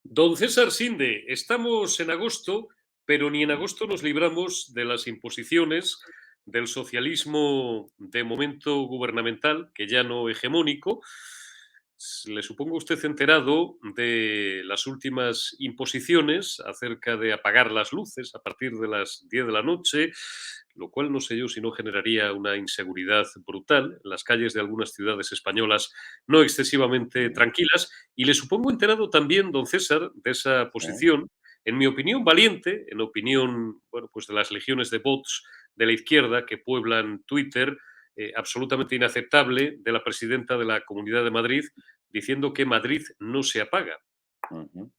Don César Sinde, estamos en agosto, pero ni en agosto nos libramos de las imposiciones del socialismo de momento gubernamental, que ya no hegemónico. Le supongo usted enterado de las últimas imposiciones acerca de apagar las luces a partir de las 10 de la noche, lo cual no sé yo si no generaría una inseguridad brutal en las calles de algunas ciudades españolas no excesivamente tranquilas. Y le supongo enterado también, don César, de esa ¿Eh? posición, en mi opinión valiente, en opinión, bueno, pues de las legiones de bots de la izquierda que pueblan Twitter, absolutamente inaceptable, de la presidenta de la Comunidad de Madrid, diciendo que Madrid no se apaga. Ujú.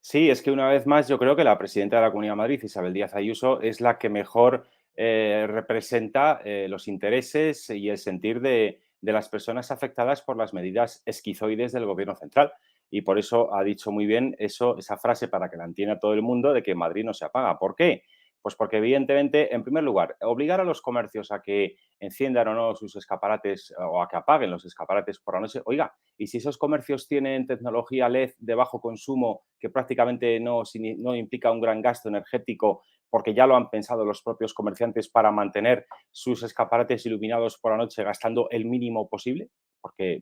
Sí, es que una vez más yo creo que la presidenta de la Comunidad de Madrid, Isabel Díaz Ayuso, es la que mejor representa los intereses y el sentir de las personas afectadas por las medidas esquizoides del gobierno central. Y por eso ha dicho muy bien eso, esa frase para que la entienda todo el mundo de que Madrid no se apaga. ¿Por qué? Pues porque evidentemente, en primer lugar, obligar a los comercios a que enciendan o no sus escaparates o a que apaguen los escaparates por la noche. Oiga, y si esos comercios tienen tecnología LED de bajo consumo, que prácticamente no implica un gran gasto energético, porque ya lo han pensado los propios comerciantes para mantener sus escaparates iluminados por la noche gastando el mínimo posible. Porque,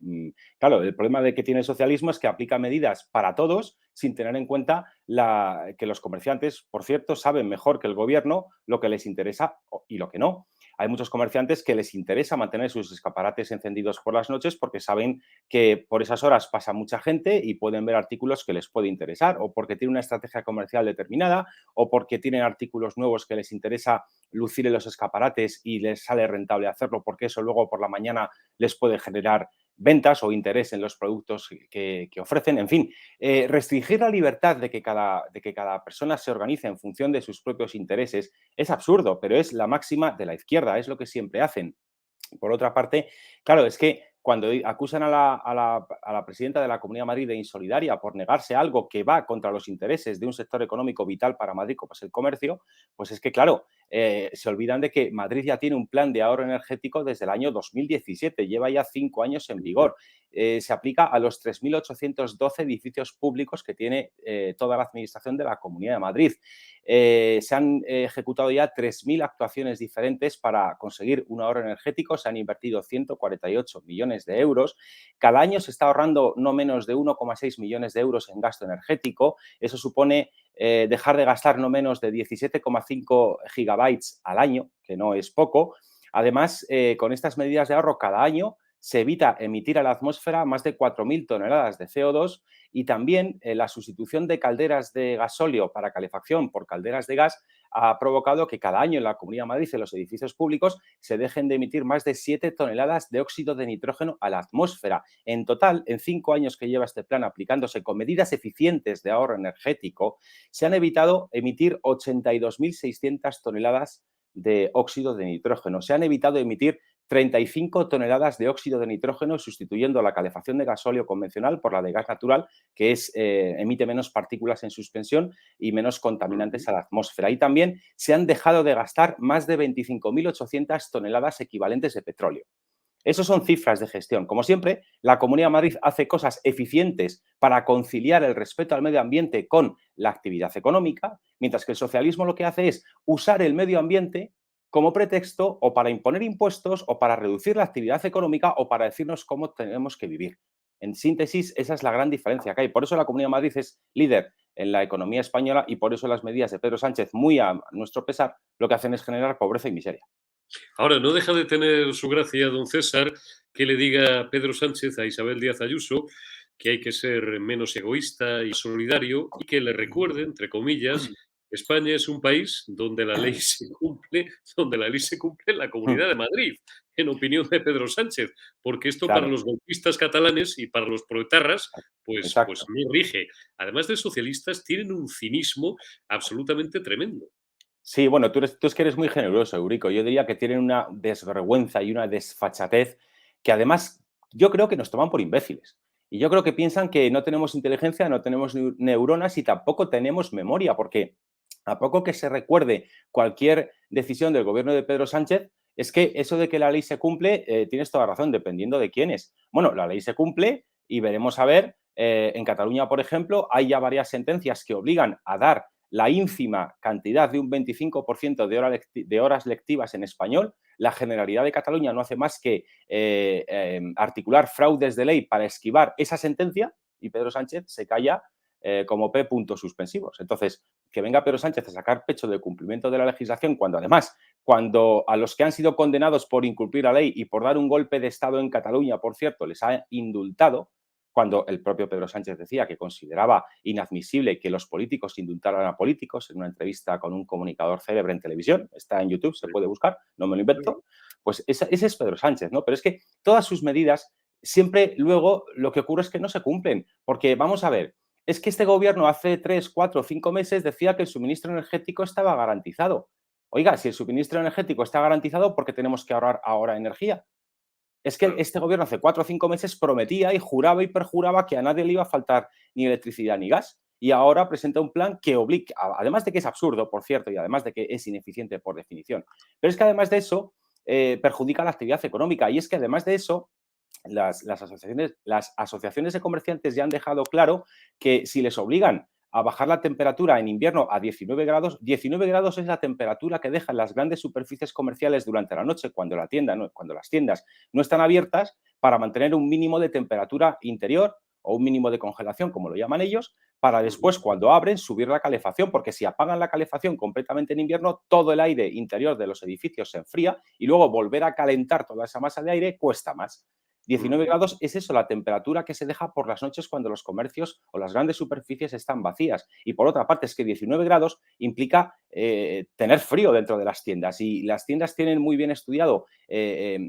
claro, el problema de que tiene el socialismo es que aplica medidas para todos sin tener en cuenta que los comerciantes, por cierto, saben mejor que el gobierno lo que les interesa y lo que no. Hay muchos comerciantes que les interesa mantener sus escaparates encendidos por las noches porque saben que por esas horas pasa mucha gente y pueden ver artículos que les puede interesar, o porque tienen una estrategia comercial determinada, o porque tienen artículos nuevos que les interesa lucir en los escaparates y les sale rentable hacerlo, porque eso luego por la mañana les puede generar ventas o interés en los productos que ofrecen. En fin, restringir la libertad de que cada persona se organice en función de sus propios intereses es absurdo, pero es la máxima de la izquierda, es lo que siempre hacen. Por otra parte, claro, es que cuando acusan a la presidenta de la Comunidad de Madrid de insolidaria por negarse a algo que va contra los intereses de un sector económico vital para Madrid, como es el comercio, pues es que, claro, se olvidan de que Madrid ya tiene un plan de ahorro energético desde el año 2017, lleva ya 5 años en vigor. Se aplica a los 3.812 edificios públicos que tiene toda la administración de la Comunidad de Madrid. Se han ejecutado ya 3.000 actuaciones diferentes para conseguir un ahorro energético, se han invertido 148 millones de euros, cada año se está ahorrando no menos de 1,6 millones de euros en gasto energético, eso supone dejar de gastar no menos de 17,5 gigabytes al año, que no es poco. Además, con estas medidas de ahorro cada año se evita emitir a la atmósfera más de 4.000 toneladas de CO2 y también la sustitución de calderas de gasóleo para calefacción por calderas de gas ha provocado que cada año en la Comunidad de Madrid, en los edificios públicos, se dejen de emitir más de 7 toneladas de óxido de nitrógeno a la atmósfera. En total, en 5 años que lleva este plan aplicándose con medidas eficientes de ahorro energético, se han evitado emitir 82.600 toneladas de óxido de nitrógeno. Se han evitado emitir 35 toneladas de óxido de nitrógeno sustituyendo la calefacción de gasóleo convencional por la de gas natural, que emite menos partículas en suspensión y menos contaminantes a la atmósfera. Y también se han dejado de gastar más de 25.800 toneladas equivalentes de petróleo. Esas son cifras de gestión. Como siempre, la Comunidad de Madrid hace cosas eficientes para conciliar el respeto al medio ambiente con la actividad económica, mientras que el socialismo lo que hace es usar el medio ambiente como pretexto o para imponer impuestos o para reducir la actividad económica o para decirnos cómo tenemos que vivir. En síntesis, esa es la gran diferencia que hay. Por eso la Comunidad de Madrid es líder en la economía española y por eso las medidas de Pedro Sánchez, muy a nuestro pesar, lo que hacen es generar pobreza y miseria. Ahora, no deja de tener su gracia, don César, que le diga Pedro Sánchez a Isabel Díaz Ayuso que hay que ser menos egoísta y solidario y que le recuerde, entre comillas, España es un país donde la ley se cumple, donde la ley se cumple en la Comunidad de Madrid, en opinión de Pedro Sánchez, porque esto para Claro, los golpistas catalanes y para los proetarras, pues exacto. no rige. Además de socialistas, tienen un cinismo absolutamente tremendo. Sí, bueno, tú es que eres muy generoso, Eurico. Yo diría que tienen una desvergüenza y una desfachatez que además yo creo que nos toman por imbéciles. Y yo creo que piensan que no tenemos inteligencia, no tenemos neuronas y tampoco tenemos memoria, porque A poco que se recuerde cualquier decisión del gobierno de Pedro Sánchez, es que eso de que la ley se cumple, tienes toda razón, dependiendo de quién es. Bueno, la ley se cumple y veremos a ver, en Cataluña, por ejemplo, hay ya varias sentencias que obligan a dar la ínfima cantidad de un 25% de horas lectivas en español. La Generalidad de Cataluña no hace más que articular fraudes de ley para esquivar esa sentencia y Pedro Sánchez se calla como P puntos suspensivos. Entonces, que venga Pedro Sánchez a sacar pecho del cumplimiento de la legislación cuando además, cuando a los que han sido condenados por incumplir la ley y por dar un golpe de Estado en Cataluña, por cierto, les ha indultado, cuando el propio Pedro Sánchez decía que consideraba inadmisible que los políticos indultaran a políticos en una entrevista con un comunicador célebre en televisión, está en YouTube, se puede buscar, no me lo invento, pues ese es Pedro Sánchez, ¿no? Pero es que todas sus medidas siempre luego lo que ocurre es que no se cumplen, porque vamos a ver, es que este gobierno hace 3, 4, 5 meses decía que el suministro energético estaba garantizado. Oiga, si el suministro energético está garantizado, ¿por qué tenemos que ahorrar ahora energía? Es que Claro. este gobierno hace 4 o 5 meses prometía y juraba y perjuraba que a nadie le iba a faltar ni electricidad ni gas. Y ahora presenta un plan que obliga, además de que es absurdo, por cierto, y además de que es ineficiente por definición, pero es que además de eso perjudica la actividad económica. Y es que además de eso, las asociaciones de comerciantes ya han dejado claro que si les obligan a bajar la temperatura en invierno a 19 grados es la temperatura que dejan las grandes superficies comerciales durante la noche cuando, cuando las tiendas no están abiertas para mantener un mínimo de temperatura interior o un mínimo de congelación, como lo llaman ellos, para Ujú. después, cuando abren, subir la calefacción, porque si apagan la calefacción completamente en invierno, todo el aire interior de los edificios se enfría y luego volver a calentar toda esa masa de aire cuesta más. 19 Ujú. grados es eso, la temperatura que se deja por las noches cuando los comercios o las grandes superficies están vacías. Y por otra parte, es que 19 grados implica tener frío dentro de las tiendas. Y las tiendas tienen muy bien estudiado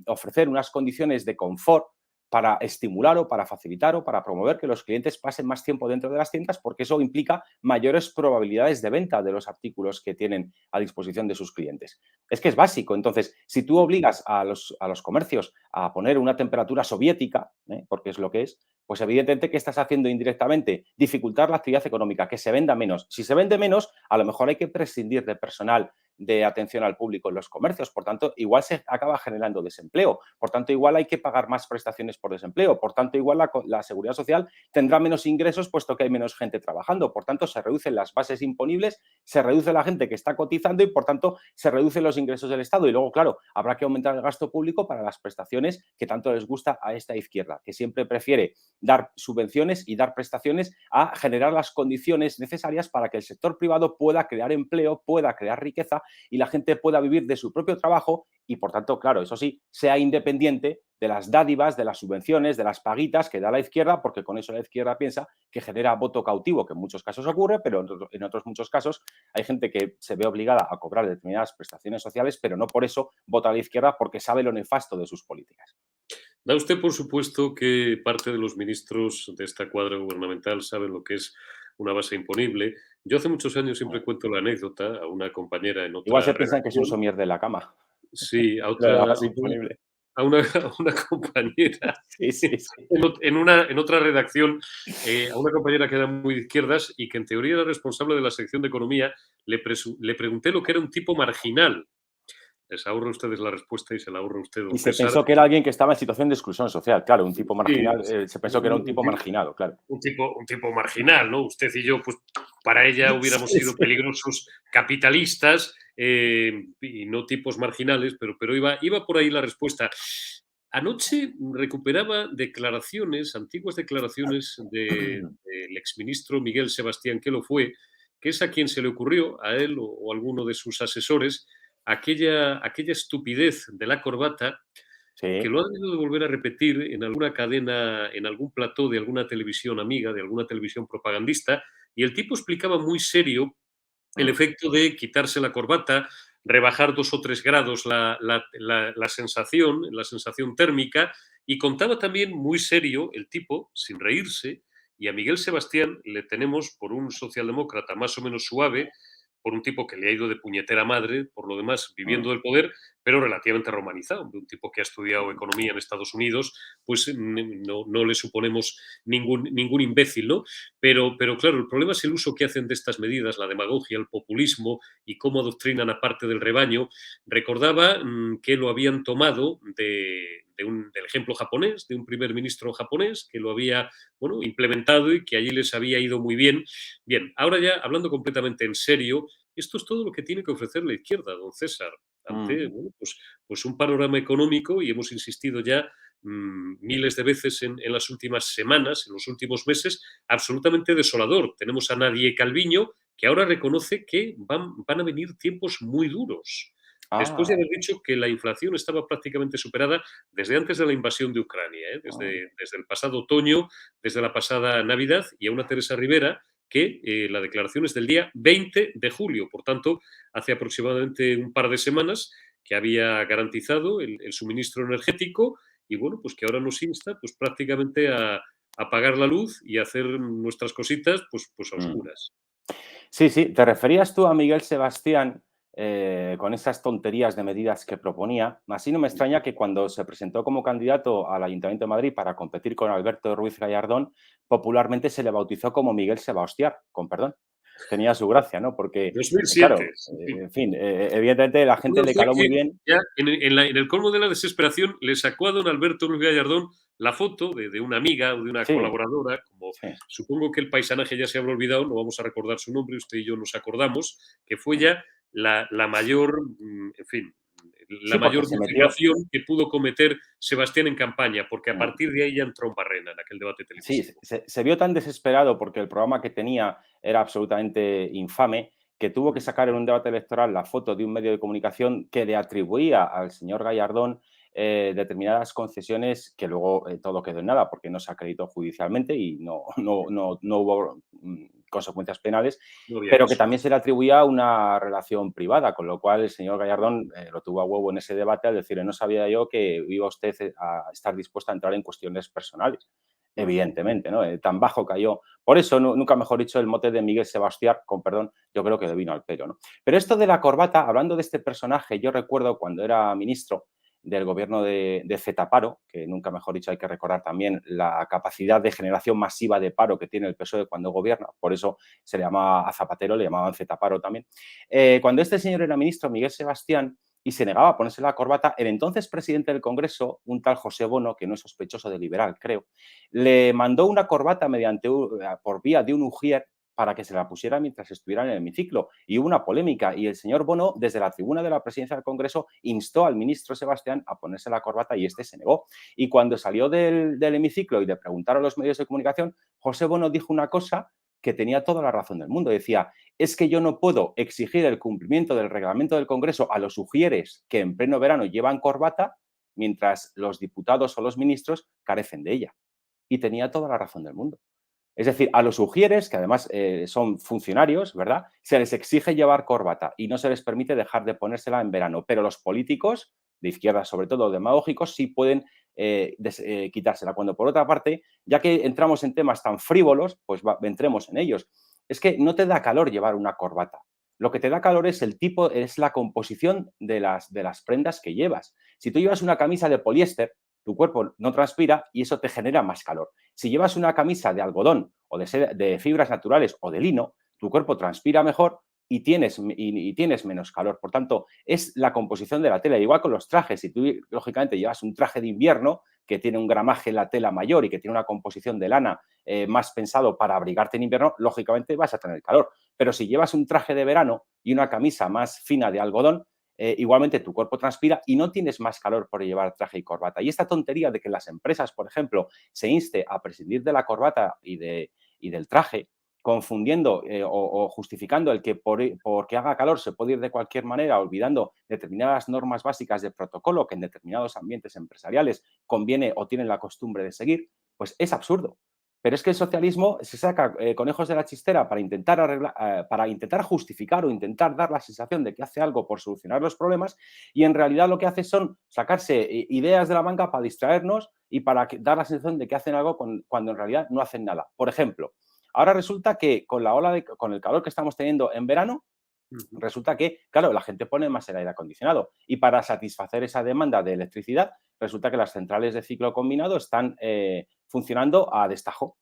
ofrecer unas condiciones de confort para estimular o para facilitar o para promover que los clientes pasen más tiempo dentro de las tiendas, porque eso implica mayores probabilidades de venta de los artículos que tienen a disposición de sus clientes. Es que es básico. Entonces, si tú obligas a los comercios a poner una temperatura soviética, porque es lo que es, pues evidentemente que estás haciendo indirectamente dificultar la actividad económica, que se venda menos. Si se vende menos, a lo mejor hay que prescindir de personal de atención al público en los comercios. Por tanto, igual se acaba generando desempleo. Por tanto, igual hay que pagar más prestaciones por desempleo. Por tanto, igual la seguridad social tendrá menos ingresos puesto que hay menos gente trabajando. Por tanto, se reducen las bases imponibles, se reduce la gente que está cotizando y, por tanto, se reducen los ingresos del Estado. Y luego, claro, habrá que aumentar el gasto público para las prestaciones que tanto les gusta a esta izquierda, que siempre prefiere dar subvenciones y dar prestaciones a generar las condiciones necesarias para que el sector privado pueda crear empleo, pueda crear riqueza y la gente pueda vivir de su propio trabajo y, por tanto, claro, eso sí, sea independiente de las dádivas, de las subvenciones, de las paguitas que da la izquierda, porque con eso la izquierda piensa que genera voto cautivo, que en muchos casos ocurre, pero en otros muchos casos hay gente que se ve obligada a cobrar determinadas prestaciones sociales, pero no por eso vota a la izquierda porque sabe lo nefasto de sus políticas. Da usted por supuesto que parte de los ministros de esta cuadra gubernamental saben lo que es una base imponible. Yo hace muchos años siempre cuento la anécdota a una compañera en Igual otra se piensan que es un redacción. somier de la cama, Sí, lo de la base imponible. a una, a una compañera Sí, sí, sí. en otra redacción, a una compañera que era muy de izquierdas y que en teoría era responsable de la sección de economía, le pregunté lo que era un tipo marginal. Les ahorra ustedes la respuesta y se la ahorra usted, Y don se César. pensó que era alguien que estaba en situación de exclusión social. Claro, un tipo Sí, marginal, se pensó que era un un tipo marginado, claro. un tipo marginal, ¿no? Usted y yo, pues para ella hubiéramos Sí, sido sí. peligrosos capitalistas y no tipos marginales, pero iba por ahí la respuesta. Anoche recuperaba declaraciones, antiguas declaraciones del exministro Miguel Sebastián, que lo fue, que es a quien se le ocurrió, a él o alguno de sus asesores, aquella estupidez de la corbata que Sí. lo han debido de volver a repetir en alguna cadena, en algún plató de alguna televisión amiga, de alguna televisión propagandista, y el tipo explicaba muy serio el Mm. efecto de quitarse la corbata, rebajar 2 o 3 grados la sensación térmica, y contaba también muy serio el tipo, sin reírse, y a Miguel Sebastián le tenemos por un socialdemócrata más o menos suave, por un tipo que le ha ido de puñetera madre, por lo demás, Mm. viviendo del poder, pero relativamente romanizado, de un tipo que ha estudiado economía en Estados Unidos, pues no le suponemos ningún imbécil, ¿no? Pero claro, el problema es el uso que hacen de estas medidas, la demagogia, el populismo y cómo adoctrinan a parte del rebaño. Recordaba que lo habían tomado del ejemplo japonés, de un primer ministro japonés que lo había implementado y que allí les había ido muy bien. Bien, ahora ya hablando completamente en serio, esto es todo lo que tiene que ofrecer la izquierda, don César, ante pues un panorama económico, y hemos insistido ya miles de veces en las últimas semanas, en los últimos meses, absolutamente desolador. Tenemos a Nadie Calviño, que ahora reconoce que van a venir tiempos muy duros. Después de Ah, haber dicho que la inflación estaba prácticamente superada desde antes de la invasión de Ucrania, ah, desde el pasado otoño, desde la pasada Navidad, y a una Teresa Rivera que la declaración es del día 20 de julio, por tanto, hace aproximadamente un par de semanas que había garantizado el suministro energético y bueno, pues que ahora nos insta pues prácticamente a apagar la luz y hacer nuestras cositas pues a mm. oscuras. Sí, sí, te referías tú a Miguel Sebastián con esas tonterías de medidas que proponía. Así no me extraña que cuando se presentó como candidato al Ayuntamiento de Madrid para competir con Alberto Ruiz Gallardón, popularmente se le bautizó como Miguel Sebastián, con perdón. Tenía su gracia, ¿no? Porque, 2007, claro, sí. en fin, evidentemente la gente le Fue caló que muy bien. ya en el colmo de la desesperación le sacó a don Alberto Ruiz Gallardón la foto de una amiga o de una Sí, colaboradora, como sí. supongo que el paisanaje ya se habrá olvidado, no vamos a recordar su nombre, usted y yo nos acordamos, que fue Mm. ya la mayor, en fin, la Sí, porque mayor se metió. defecación que pudo cometer Sebastián en campaña, porque a Mm. partir de ahí ya entró en barrena en aquel debate Sí, televisivo. se vio tan desesperado porque el programa que tenía era absolutamente infame, que tuvo que Mm. sacar en un debate electoral la foto de un medio de comunicación que le atribuía al señor Gallardón determinadas concesiones que luego todo quedó en nada porque no se acreditó judicialmente y no hubo consecuencias penales, No había pero que caso. también se le atribuía una relación privada, con lo cual el señor Gallardón lo tuvo a huevo en ese debate al decirle no sabía yo que iba usted a estar dispuesta a entrar en cuestiones personales. Ujú. Evidentemente, ¿no? Tan bajo cayó. Por eso, nunca mejor dicho, el mote de Miguel Sebastián, con perdón, yo creo que le vino al pelo, ¿no? Pero esto de la corbata, hablando de este personaje, yo recuerdo cuando era ministro del gobierno de Zetaparo, que nunca mejor dicho hay que recordar también la capacidad de generación masiva de paro que tiene el PSOE cuando gobierna, por eso se le llamaba a Zapatero, le llamaban Zetaparo también. Cuando este señor era ministro, Miguel Sebastián, y se negaba a ponerse la corbata, el entonces presidente del Congreso, un tal José Bono, que no es sospechoso de liberal, creo, le mandó una corbata por vía de un ujier para que se la pusiera mientras estuviera en el hemiciclo. Y hubo una polémica y el señor Bono, desde la tribuna de la presidencia del Congreso, instó al ministro Sebastián a ponerse la corbata y este se negó. Y cuando salió del hemiciclo y le preguntaron a los medios de comunicación, José Bono dijo una cosa que tenía toda la razón del mundo. Decía, es que yo no puedo exigir el cumplimiento del reglamento del Congreso a los ujieres que en pleno verano llevan corbata mientras los diputados o los ministros carecen de ella. Y tenía toda la razón del mundo. Es decir, a los ujieres, que además son funcionarios, ¿verdad? Se les exige llevar corbata y no se les permite dejar de ponérsela en verano. Pero los políticos, de izquierda sobre todo, demagógicos, sí pueden quitársela. Cuando por otra parte, ya que entramos en temas tan frívolos, pues entremos en ellos. Es que no te da calor llevar una corbata. Lo que te da calor es el tipo, es la composición de las prendas que llevas. Si tú llevas una camisa de poliéster, tu cuerpo no transpira y eso te genera más calor. Si llevas una camisa de algodón o de fibras naturales o de lino, tu cuerpo transpira mejor y tienes menos calor. Por tanto, es la composición de la tela. Igual con los trajes, si tú lógicamente llevas un traje de invierno que tiene un gramaje en la tela mayor y que tiene una composición de lana más pensado para abrigarte en invierno, lógicamente vas a tener calor. Pero si llevas un traje de verano y una camisa más fina de algodón, igualmente tu cuerpo transpira y no tienes más calor por llevar traje y corbata. Y esta tontería de que las empresas, por ejemplo, se inste a prescindir de la corbata y del traje, confundiendo o justificando el que porque haga calor se puede ir de cualquier manera, olvidando determinadas normas básicas de protocolo que en determinados ambientes empresariales conviene o tienen la costumbre de seguir, pues es absurdo. Pero es que el socialismo se saca conejos de la chistera para intentar justificar o intentar dar la sensación de que hace algo por solucionar los problemas y en realidad lo que hace son sacarse ideas de la manga para distraernos y para dar la sensación de que hacen algo cuando en realidad no hacen nada. Por ejemplo, ahora resulta que con el calor que estamos teniendo en verano, Ujú. Resulta que, claro, la gente pone más el aire acondicionado y para satisfacer esa demanda de electricidad, resulta que las centrales de ciclo combinado están funcionando a destajo.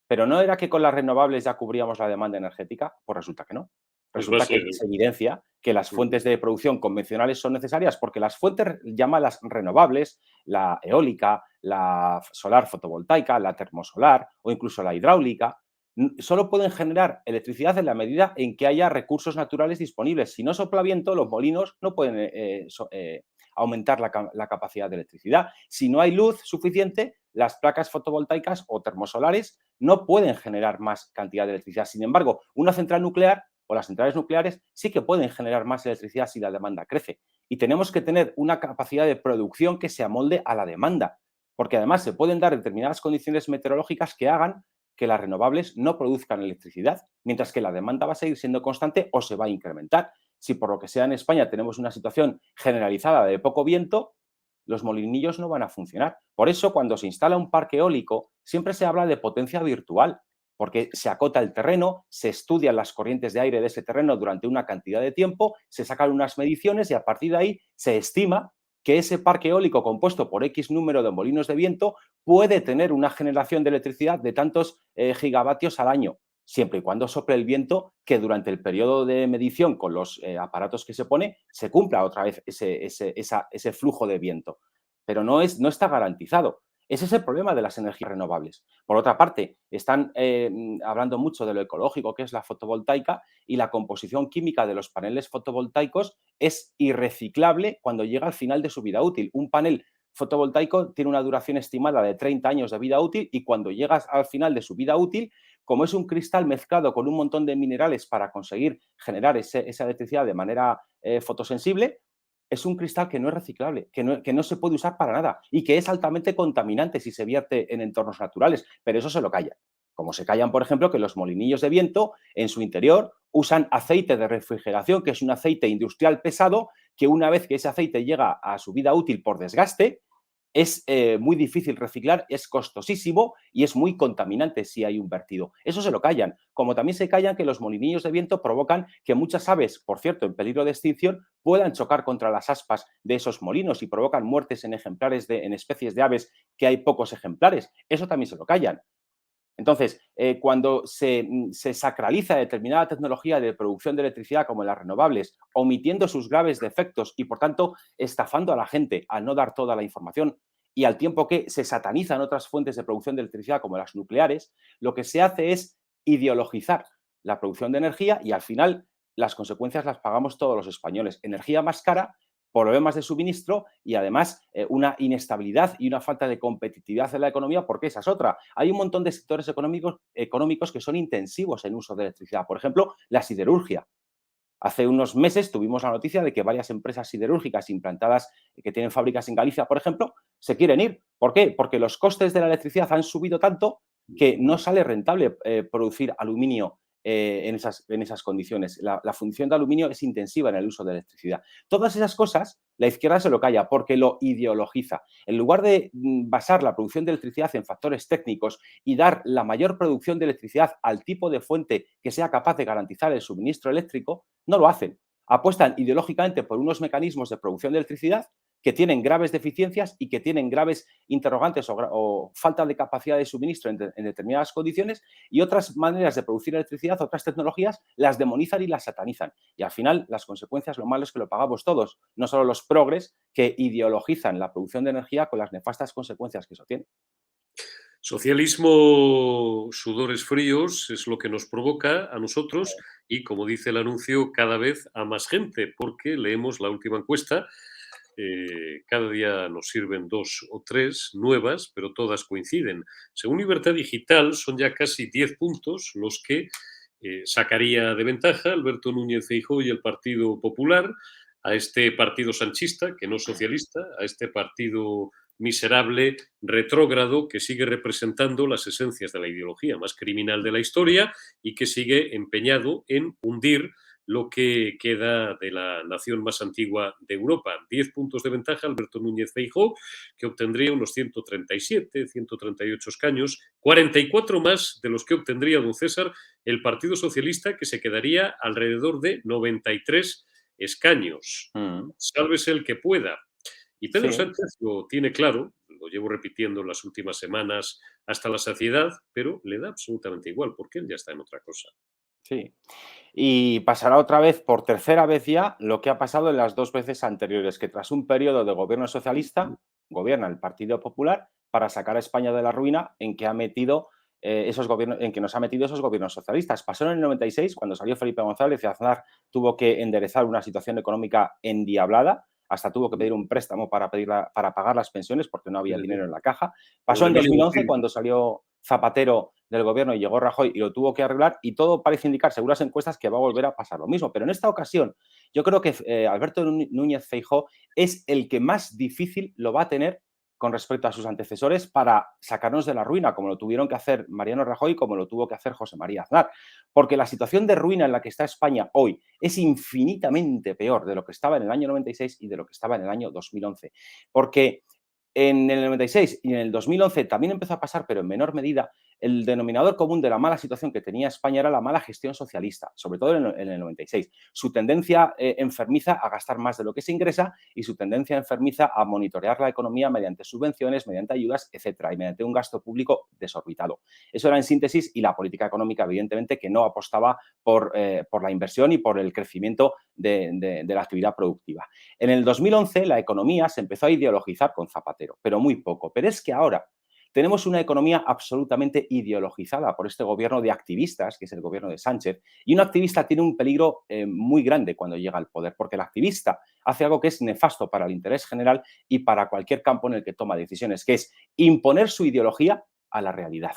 Pero ¿no era que con las renovables ya cubríamos la demanda energética? Pues resulta que no. Pues va a Resulta ser. que se evidencia que las Ujú. fuentes de producción convencionales son necesarias porque las fuentes llamadas renovables, la eólica, la solar fotovoltaica, la termosolar o incluso la hidráulica, solo pueden generar electricidad en la medida en que haya recursos naturales disponibles. Si no sopla viento, los molinos no pueden aumentar la capacidad de electricidad. Si no hay luz suficiente, las placas fotovoltaicas o termosolares no pueden generar más cantidad de electricidad. Sin embargo, una central nuclear o las centrales nucleares sí que pueden generar más electricidad si la demanda crece. Y tenemos que tener una capacidad de producción que se amolde a la demanda, porque además se pueden dar determinadas condiciones meteorológicas que hagan que las renovables no produzcan electricidad, mientras que la demanda va a seguir siendo constante o se va a incrementar. Si por lo que sea en España tenemos una situación generalizada de poco viento, los molinillos no van a funcionar. Por eso, cuando se instala un parque eólico, siempre se habla de potencia virtual, porque se acota el terreno, se estudian las corrientes de aire de ese terreno durante una cantidad de tiempo, se sacan unas mediciones y a partir de ahí se estima que ese parque eólico compuesto por X número de molinos de viento puede tener una generación de electricidad de tantos gigavatios al año, siempre y cuando sople el viento, que durante el periodo de medición con los aparatos que se pone, se cumpla otra vez ese flujo de viento. Pero no está garantizado. Ese es el problema de las energías renovables. Por otra parte, están hablando mucho de lo ecológico que es la fotovoltaica y la composición química de los paneles fotovoltaicos es irreciclable cuando llega al final de su vida útil. Un panel fotovoltaico tiene una duración estimada de 30 años de vida útil y cuando llegas al final de su vida útil, como es un cristal mezclado con un montón de minerales para conseguir generar esa electricidad de manera fotosensible, es un cristal que no es reciclable, que no se puede usar para nada y que es altamente contaminante si se vierte en entornos naturales, pero eso se lo callan. Como se callan, por ejemplo, que los molinillos de viento en su interior usan aceite de refrigeración, que es un aceite industrial pesado, que una vez que ese aceite llega a su vida útil por desgaste, es muy difícil reciclar, es costosísimo y es muy contaminante si hay un vertido. Eso se lo callan. Como también se callan que los molinillos de viento provocan que muchas aves, por cierto, en peligro de extinción, puedan chocar contra las aspas de esos molinos y provocan muertes en en especies de aves que hay pocos ejemplares. Eso también se lo callan. Entonces, cuando se sacraliza determinada tecnología de producción de electricidad como las renovables, omitiendo sus graves defectos y, por tanto, estafando a la gente al no dar toda la información y al tiempo que se satanizan otras fuentes de producción de electricidad como las nucleares, lo que se hace es ideologizar la producción de energía y al final las consecuencias las pagamos todos los españoles. Energía más cara, problemas de suministro y además una inestabilidad y una falta de competitividad en la economía, porque esa es otra. Hay un montón de sectores económicos que son intensivos en uso de electricidad. Por ejemplo, la siderurgia. Hace unos meses tuvimos la noticia de que varias empresas siderúrgicas implantadas que tienen fábricas en Galicia, por ejemplo, se quieren ir. ¿Por qué? Porque los costes de la electricidad han subido tanto que no sale rentable producir aluminio en esas condiciones. La función de aluminio es intensiva en el uso de electricidad. Todas esas cosas, la izquierda se lo calla porque lo ideologiza. En lugar de basar la producción de electricidad en factores técnicos y dar la mayor producción de electricidad al tipo de fuente que sea capaz de garantizar el suministro eléctrico, no lo hacen. Apuestan ideológicamente por unos mecanismos de producción de electricidad que tienen graves deficiencias y que tienen graves interrogantes o falta de capacidad de suministro en determinadas condiciones y otras maneras de producir electricidad, otras tecnologías, las demonizan y las satanizan. Y al final las consecuencias, lo malo es que lo pagamos todos, no solo los progres que ideologizan la producción de energía con las nefastas consecuencias que eso tiene. Socialismo, sudores fríos, es lo que nos provoca a nosotros y, como dice el anuncio, cada vez a más gente, porque leemos la última encuesta, cada día nos sirven dos o tres nuevas, pero todas coinciden. Según Libertad Digital, son ya casi 10 puntos los que sacaría de ventaja Alberto Núñez Feijóo y el Partido Popular a este partido sanchista, que no es socialista, a este partido miserable, retrógrado, que sigue representando las esencias de la ideología más criminal de la historia y que sigue empeñado en hundir lo que queda de la nación más antigua de Europa. 10 puntos de ventaja Alberto Núñez Feijóo, que obtendría unos 137, 138 escaños, 44 más de los que obtendría don César el Partido Socialista, que se quedaría alrededor de 93 escaños. Mm, Sálvese el que pueda. Y Pedro sí, Sánchez lo tiene claro, lo llevo repitiendo en las últimas semanas hasta la saciedad, pero le da absolutamente igual, porque él ya está en otra cosa. sí. Y pasará otra vez, por tercera vez ya, lo que ha pasado en las 2 veces anteriores, que tras un periodo de gobierno socialista, gobierna el Partido Popular para sacar a España de la ruina en que ha metido, esos gobiernos, en que nos ha metido esos gobiernos socialistas. Pasó en el 96, cuando salió Felipe González y Aznar tuvo que enderezar una situación económica endiablada, hasta tuvo que pedir un préstamo para pagar las pensiones porque no había dinero en la caja. Los Pasó de en Emilio 2011, Botín. cuando salió Zapatero del gobierno y llegó Rajoy y lo tuvo que arreglar, y todo parece indicar, según las encuestas, que va a volver a pasar lo mismo. Pero en esta ocasión, yo creo que Alberto Núñez Feijóo es el que más difícil lo va a tener con respecto a sus antecesores para sacarnos de la ruina, como lo tuvieron que hacer Mariano Rajoy y como lo tuvo que hacer José María Aznar. Porque la situación de ruina en la que está España hoy es infinitamente peor de lo que estaba en el año 96 y de lo que estaba en el año 2011. Porque en el 96 y en el 2011 también empezó a pasar, pero en menor medida, el denominador común de la mala situación que tenía España era la mala gestión socialista, sobre todo en el 96. Su tendencia enfermiza a gastar más de lo que se ingresa y su tendencia enfermiza a monitorear la economía mediante subvenciones, mediante ayudas, etcétera, y mediante un gasto público desorbitado. Eso era en síntesis, y la política económica, evidentemente, que no apostaba por la inversión y por el crecimiento de la actividad productiva. En el 2011 la economía se empezó a ideologizar con Zapatero, pero muy poco. Pero es que ahora tenemos una economía absolutamente ideologizada por este gobierno de activistas, que es el gobierno de Sánchez, y un activista tiene un peligro muy grande cuando llega al poder, porque el activista hace algo que es nefasto para el interés general y para cualquier campo en el que toma decisiones, que es imponer su ideología a la realidad.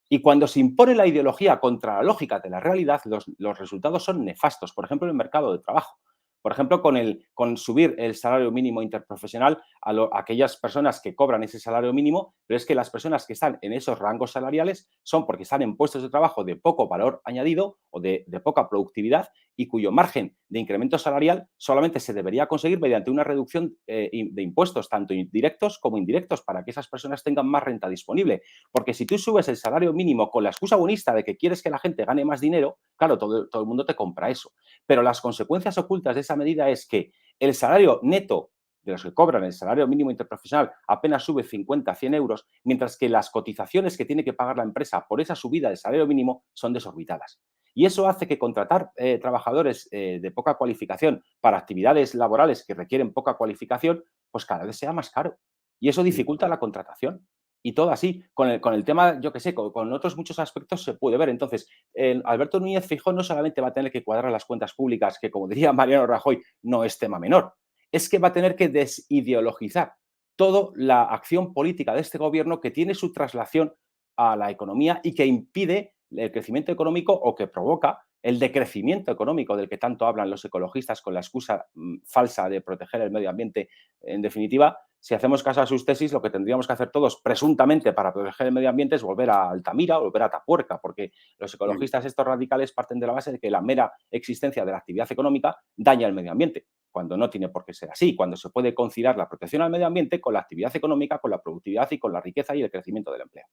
Y cuando se impone la ideología contra la lógica de la realidad, los resultados son nefastos. Por ejemplo, en el mercado de trabajo. Por ejemplo, con subir el salario mínimo interprofesional a aquellas personas que cobran ese salario mínimo, pero es que las personas que están en esos rangos salariales son porque están en puestos de trabajo de poco valor añadido o de poca productividad, y cuyo margen de incremento salarial solamente se debería conseguir mediante una reducción de impuestos, tanto directos como indirectos, para que esas personas tengan más renta disponible. Porque si tú subes el salario mínimo con la excusa bonista de que quieres que la gente gane más dinero, claro, todo el mundo te compra eso. Pero las consecuencias ocultas de esa medida es que el salario neto de los que cobran el salario mínimo interprofesional apenas sube 50 a 100 euros, mientras que las cotizaciones que tiene que pagar la empresa por esa subida del salario mínimo son desorbitadas. Y eso hace que contratar trabajadores de poca cualificación para actividades laborales que requieren poca cualificación, pues cada vez sea más caro. Y eso dificulta la contratación. Y todo así, con el tema, yo qué sé, con otros muchos aspectos se puede ver. Entonces, Alberto Núñez Feijóo no solamente va a tener que cuadrar las cuentas públicas, que como diría Mariano Rajoy, no es tema menor, es que va a tener que desideologizar toda la acción política de este gobierno, que tiene su traslación a la economía y que impide el crecimiento económico, o que provoca el decrecimiento económico del que tanto hablan los ecologistas con la excusa falsa de proteger el medio ambiente. En definitiva, si hacemos caso a sus tesis, lo que tendríamos que hacer todos, presuntamente, para proteger el medio ambiente es volver a Altamira o volver a Atapuerca, porque los ecologistas estos radicales parten de la base de que la mera existencia de la actividad económica daña el medio ambiente, cuando no tiene por qué ser así, cuando se puede conciliar la protección al medio ambiente con la actividad económica, con la productividad y con la riqueza y el crecimiento del empleo.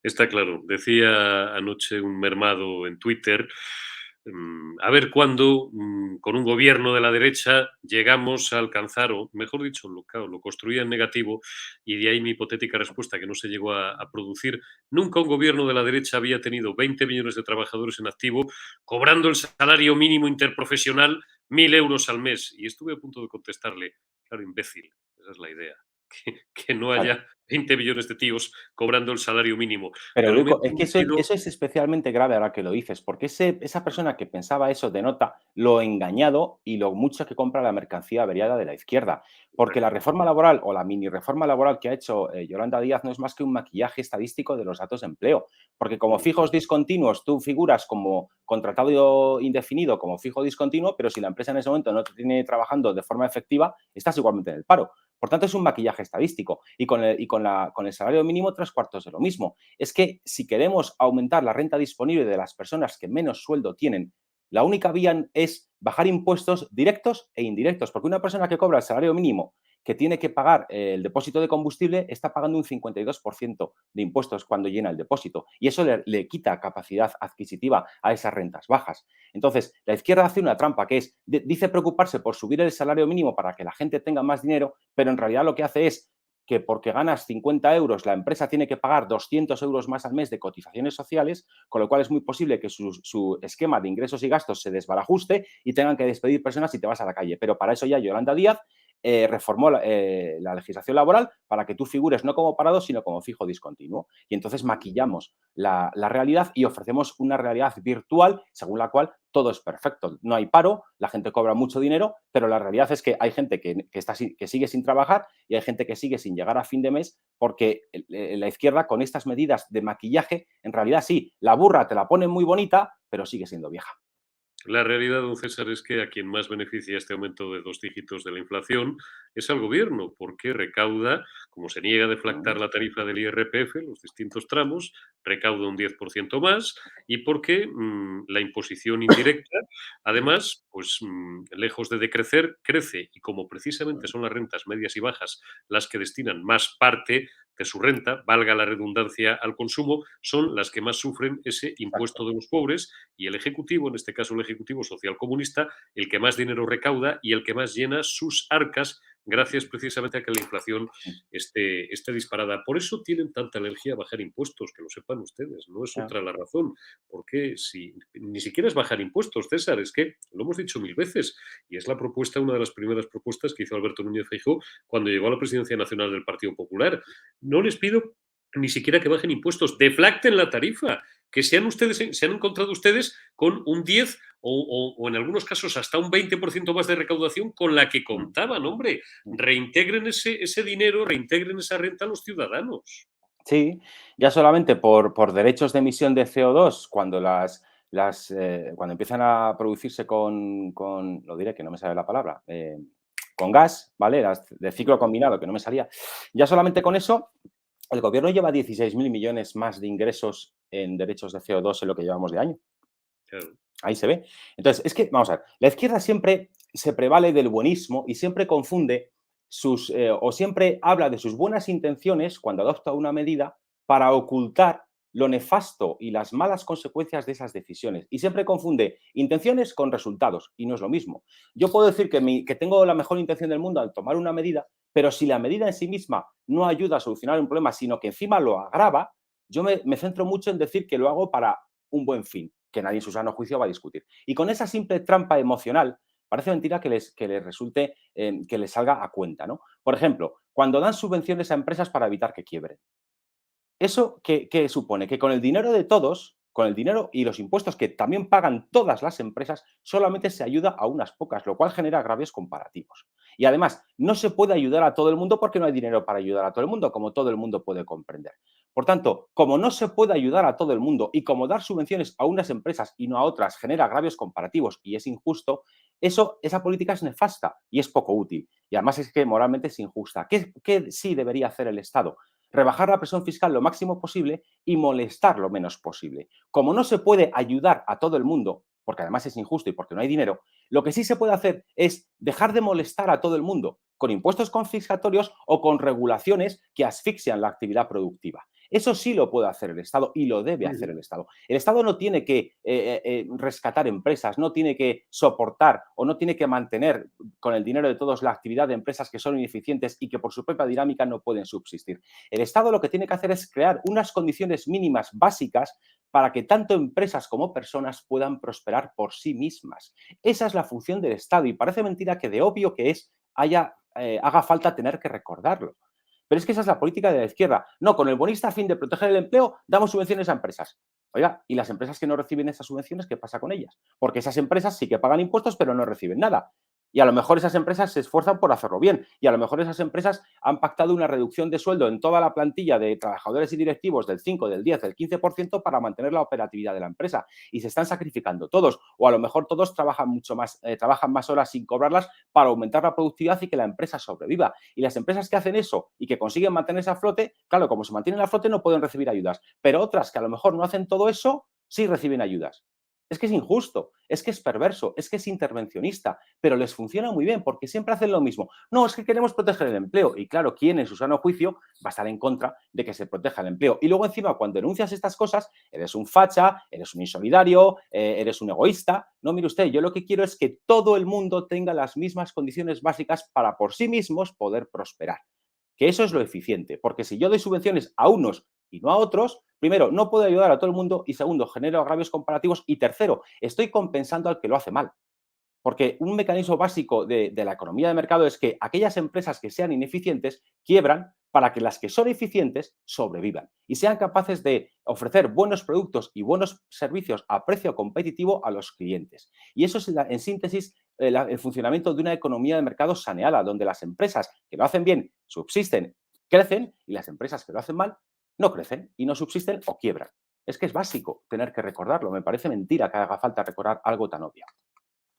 Está claro. Decía anoche un mermado en Twitter, a ver cuándo, con un gobierno de la derecha, llegamos a alcanzar, o mejor dicho, lo construía en negativo, y de ahí mi hipotética respuesta, que no se llegó a producir. Nunca un gobierno de la derecha había tenido 20 millones de trabajadores en activo, cobrando el salario mínimo interprofesional 1.000 euros al mes. Y estuve a punto de contestarle, claro, imbécil, esa es la idea, que no Claro. haya 20 millones de tíos cobrando el salario mínimo. Pero Pero me he Eurico, es que eso, permitido. eso es especialmente grave ahora que lo dices, porque esa persona que pensaba eso denota lo engañado y lo mucho que compra la mercancía averiada de la izquierda. Porque la reforma laboral, o la mini reforma laboral que ha hecho Yolanda Díaz, no es más que un maquillaje estadístico de los datos de empleo. Porque como fijos discontinuos tú figuras como contratado indefinido, como fijo discontinuo, pero si la empresa en ese momento no te tiene trabajando de forma efectiva, estás igualmente en el paro. Por tanto, es un maquillaje estadístico. Y con el salario mínimo, 3/4 de lo mismo. Es que si queremos aumentar la renta disponible de las personas que menos sueldo tienen, La única vía es bajar impuestos directos e indirectos, porque una persona que cobra el salario mínimo, que tiene que pagar el depósito de combustible, está pagando un 52% de impuestos cuando llena el depósito. Y eso le quita capacidad adquisitiva a esas rentas bajas. Entonces, la izquierda hace una trampa que es, dice preocuparse por subir el salario mínimo para que la gente tenga más dinero, pero en realidad lo que hace es que porque ganas 50 euros, la empresa tiene que pagar 200 euros más al mes de cotizaciones sociales, con lo cual es muy posible que su esquema de ingresos y gastos se desbarajuste y tengan que despedir personas y te vas a la calle. Pero para eso ya Yolanda Díaz reformó la legislación laboral para que tú figures no como parado, sino como fijo discontinuo. Y entonces maquillamos la realidad y ofrecemos una realidad virtual según la cual todo es perfecto. No hay paro, la gente cobra mucho dinero, pero la realidad es que hay gente que sigue sin trabajar y hay gente que sigue sin llegar a fin de mes porque la izquierda con estas medidas de maquillaje, en realidad sí, la burra te la ponen muy bonita, pero sigue siendo vieja. La realidad, don César, es que a quien más beneficia este aumento de 2 dígitos de la inflación es al gobierno, porque recauda, como se niega a deflactar la tarifa del IRPF, los distintos tramos, recauda un 10% más y porque la imposición indirecta, además, pues lejos de decrecer, crece y como precisamente son las rentas medias y bajas las que destinan más parte de su renta, valga la redundancia, al consumo, son las que más sufren ese impuesto de los pobres y el Ejecutivo, en este caso el Ejecutivo Social Comunista, el que más dinero recauda y el que más llena sus arcas gracias precisamente a que la inflación esté disparada. Por eso tienen tanta alergia a bajar impuestos, que lo sepan ustedes, no es otra la razón. Porque si ni siquiera es bajar impuestos, César, es que lo hemos dicho mil veces y es la propuesta, una de las primeras propuestas que hizo Alberto Núñez Feijóo cuando llegó a la presidencia nacional del Partido Popular. No les pido ni siquiera que bajen impuestos, deflacten la tarifa, que se han encontrado ustedes con un 10 o en algunos casos hasta un 20% más de recaudación con la que contaban, hombre. Reintegren ese dinero, reintegren esa renta a los ciudadanos. Sí, ya solamente por derechos de emisión de CO2, cuando empiezan a producirse lo diré que no me sale la palabra, con gas, ¿vale? Las de ciclo combinado, que no me salía. Ya solamente con eso, el gobierno lleva 16.000 millones más de ingresos en derechos de CO2 en lo que llevamos de año. Claro. Ahí se ve. Entonces, es que, vamos a ver, la izquierda siempre se prevale del buenismo y siempre confunde o siempre habla de sus buenas intenciones cuando adopta una medida para ocultar lo nefasto y las malas consecuencias de esas decisiones. Y siempre confunde intenciones con resultados, y no es lo mismo. Yo puedo decir que tengo la mejor intención del mundo al tomar una medida, pero si la medida en sí misma no ayuda a solucionar un problema, sino que encima lo agrava, yo me centro mucho en decir que lo hago para un buen fin, que nadie en su sano juicio va a discutir. Y con esa simple trampa emocional, parece mentira que les resulte, que les salga a cuenta, ¿no? Por ejemplo, cuando dan subvenciones a empresas para evitar que quiebren. ¿Eso qué supone? Que con el dinero de todos, con el dinero y los impuestos que también pagan todas las empresas, solamente se ayuda a unas pocas, lo cual genera agravios comparativos. Y además, no se puede ayudar a todo el mundo porque no hay dinero para ayudar a todo el mundo, como todo el mundo puede comprender. Por tanto, como no se puede ayudar a todo el mundo y como dar subvenciones a unas empresas y no a otras genera agravios comparativos y es injusto, esa política es nefasta y es poco útil. Y además es que moralmente es injusta. ¿Qué sí debería hacer el Estado? Rebajar la presión fiscal lo máximo posible y molestar lo menos posible. Como no se puede ayudar a todo el mundo, porque además es injusto y porque no hay dinero, lo que sí se puede hacer es dejar de molestar a todo el mundo con impuestos confiscatorios o con regulaciones que asfixian la actividad productiva. Eso sí lo puede hacer el Estado y lo debe hacer el Estado. El Estado no tiene que rescatar empresas, no tiene que soportar o no tiene que mantener con el dinero de todos la actividad de empresas que son ineficientes y que por su propia dinámica no pueden subsistir. El Estado lo que tiene que hacer es crear unas condiciones mínimas básicas para que tanto empresas como personas puedan prosperar por sí mismas. Esa es la función del Estado y parece mentira que de obvio que es haga falta tener que recordarlo. Pero es que esa es la política de la izquierda. No, con el bonista a fin de proteger el empleo, damos subvenciones a empresas. Oiga, ¿y las empresas que no reciben esas subvenciones, qué pasa con ellas? Porque esas empresas sí que pagan impuestos, pero no reciben nada. Y a lo mejor esas empresas se esfuerzan por hacerlo bien. Y a lo mejor esas empresas han pactado una reducción de sueldo en toda la plantilla de trabajadores y directivos del 5, del 10, del 15% para mantener la operatividad de la empresa. Y se están sacrificando todos. O a lo mejor todos trabajan mucho más, trabajan más horas sin cobrarlas para aumentar la productividad y que la empresa sobreviva. Y las empresas que hacen eso y que consiguen mantenerse a flote, claro, como se mantienen a flote no pueden recibir ayudas. Pero otras que a lo mejor no hacen todo eso, sí reciben ayudas. Es que es injusto, es que es perverso, es que es intervencionista, pero les funciona muy bien porque siempre hacen lo mismo. No, es que queremos proteger el empleo. Y claro, ¿quién en su sano juicio va a estar en contra de que se proteja el empleo? Y luego encima, cuando denuncias estas cosas, eres un facha, eres un insolidario, eres un egoísta. No, mire usted, yo lo que quiero es que todo el mundo tenga las mismas condiciones básicas para por sí mismos poder prosperar. Que eso es lo eficiente, porque si yo doy subvenciones a unos y no a otros, primero, no puedo ayudar a todo el mundo y segundo, genero agravios comparativos y tercero, estoy compensando al que lo hace mal. Porque un mecanismo básico de la economía de mercado es que aquellas empresas que sean ineficientes quiebran para que las que son eficientes sobrevivan y sean capaces de ofrecer buenos productos y buenos servicios a precio competitivo a los clientes. Y eso es, en síntesis, el funcionamiento de una economía de mercado saneada, donde las empresas que lo hacen bien subsisten, crecen, y las empresas que lo hacen mal no crecen y no subsisten o quiebran. Es que es básico tener que recordarlo. Me parece mentira que haga falta recordar algo tan obvio.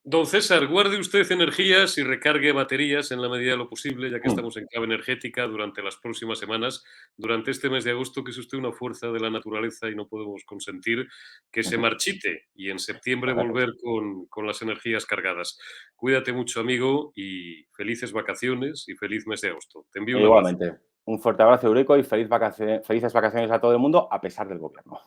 Don César, guarde usted energías y recargue baterías en la medida de lo posible, ya que Mm. estamos en clave energética durante las próximas semanas. Durante este mes de agosto, que es usted una fuerza de la naturaleza y no podemos consentir que se Ujú. marchite y en septiembre Correcto. volver con las energías cargadas. Cuídate mucho, amigo, y felices vacaciones y feliz mes de agosto. Te envío E un abrazo. igualmente, un fuerte abrazo, Eurico, y felices vacaciones a todo el mundo, a pesar del gobierno.